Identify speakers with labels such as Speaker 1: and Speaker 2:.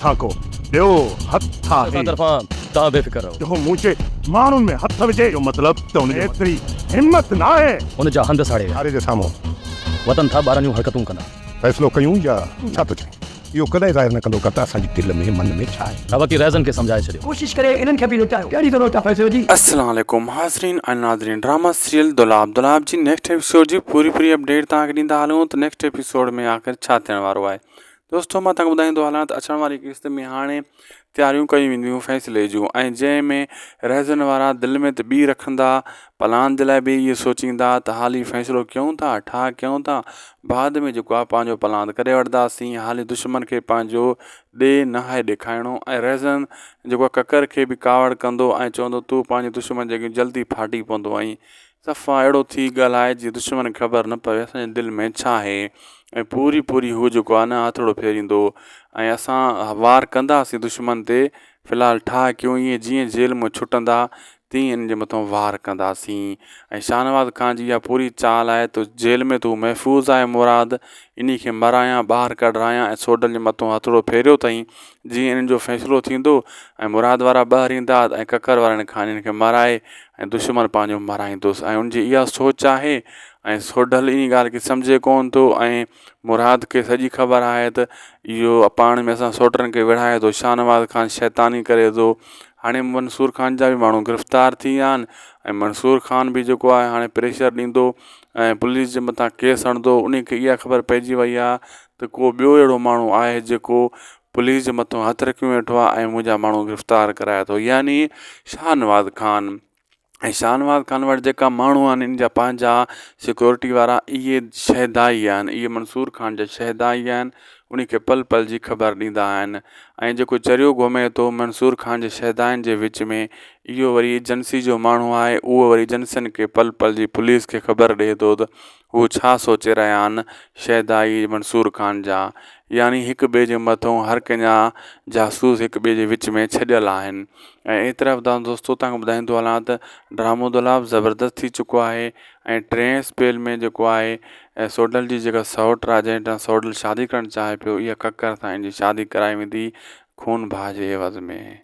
Speaker 1: ठाको ॿियो हथ आहे
Speaker 2: तव्हां बेफ़िक्र रहो।
Speaker 1: जो मुंहिंजे माण्हुनि में हथ विझे जो मतिलबु त हुन एतिरी हिम्मत न आहे
Speaker 2: हुन जा हंध साड़े
Speaker 1: हारे जे साम्हूं
Speaker 2: वतन था ॿारनि जूं हरकतूं कंदा।
Speaker 1: फ़ैसिलो कयूं या छा थो चए? इहो कॾहिं ज़ाहिर न कंदो त असांजी दिलि में मन में छा आहे।
Speaker 2: रवकी रैज़न खे सम्झाए छॾियो।
Speaker 3: कोशिश करे इन्हनि खे बि लुटायो। कहिड़ी ज़रूरत आहे फ़ैसिलो जी?
Speaker 4: अस्सलाम वालेकुम हाज़रीन ऐं नाज़रीन, ड्रामा सीरियल दुलाब जी नेक्स्ट एपिसोड जी पूरी अपडेट तव्हांखे ॾींदा हलूं त नेक्स्ट एपिसोड में आख़िर छा थियण वारो आहे। दोस्तों मां तव्हांखे ॿुधाईंदो हलां त अचण वारी किस्त में हाणे तयारियूं कयूं वेंदियूं फ़ैसिले जूं, ऐं जंहिंमें रैज़न वारा दिलि में त ॿी रखंदा, प्लान जे लाइ बि इहे सोचींदा त हाली फ़ैसिलो कयूं था, ठा कयूं था, बाद में जेको आहे पंहिंजो प्लान करे वठंदासीं। हाली दुश्मन खे पंहिंजो ॾे नहाए ॾेखारिणो, ऐं रैज़न जेको आहे ककर खे बि कावड़ कंदो ऐं चवंदो तूं पंहिंजे दुश्मन जेके जल्दी फाटी पवंदो ऐं सफ़ा अहिड़ो थी ॻाल्हाए जीअं दुश्मन खे ख़बर न पवे असांजे दिलि में छा आहे। ऐं पूरी हू जेको आहे न हथड़ो फेरींदो ऐं असां वार कंदासीं दुश्मन ते। फ़िलहालु ठा कयूं ईअं जीअं जेल में छुटंदा तीअं इन जे मथां वार कंदासीं। ऐं शाहनवाज़ ख़ान जी इहा पूरी चाल आहे त जेल में तूं महफ़ूज़ आहे मुराद, इन खे मरायां ॿाहिरि कढायां ऐं सोडल जे मथां हथड़ो फेरियो अथई जीअं इन्हनि जो फ़ैसिलो थींदो ऐं मुराद वारा ॿाहिरि ईंदा ऐं ककर वारनि खां इन्हनि खे मराए ऐं दुश्मन पंहिंजो मराईंदुसि। ऐं उनजी इहा सोच आहे ऐं सोडल इन ॻाल्हि खे सम्झे कोन थो ऐं मुराद खे सॼी ख़बर आहे त इहो पाण में असां सोटरनि खे विढ़ाए थो। शाहनवाज़ ख़ान शैतानी करे थो। हाणे मंसूर ख़ान जा बि माण्हू गिरफ़्तार थी विया आहिनि ऐं मंसूर ख़ान बि जेको आहे हाणे प्रेशर ॾींदो ऐं पुलिस जे मथां केस हणंदो। उन खे इहा ख़बर पइजी वई आहे त को ॿियो अहिड़ो माण्हू आहे जेको पुलिस जे मथां हथु रखी वेठो आहे ऐं मुंहिंजा माण्हू गिरफ़्तार कराए थो, यानी शाहनवाज़ ख़ान। ऐं शाहनवाज़ ख़ान वटि जेका माण्हू आहिनि इन जा पंहिंजा सिक्योरिटी वारा इहे शहदाई आहिनि, इहे मंसूर ख़ान जा शहदाई आहिनि। उन खे पल जी ख़बर ॾींदा आहिनि ऐं जेको चरियो घुमे थो मंसूर ख़ान जे शहदाइनि जे विच में, इहो वरी एजेंसी जो माण्हू आहे। उहो वरी एजेंसियुनि खे पल जी पुलिस खे ख़बर ॾिए थो त हू छा सोचे रहिया आहिनि शहदाई मंसूर ख़ान जा, यानी हिक ॿिए जे मथां हर कंहिंजा जासूस हिक ॿिए जे विच में छॾियल आहिनि। ऐं एतिरा दोस्तों तव्हांखे ॿुधाईंदो हलां त ड्रामो दुलाब ज़बरदस्त थी चुको आहे ऐं 3 स्पेल में जेको आहे ऐं सोडल जी जेका सौट आहे जंहिं सोडल शादी करणु चाहे पियो, इहा ककर सां इन जी शादी कराई वेंदी खून भाउ जे एवज़ में।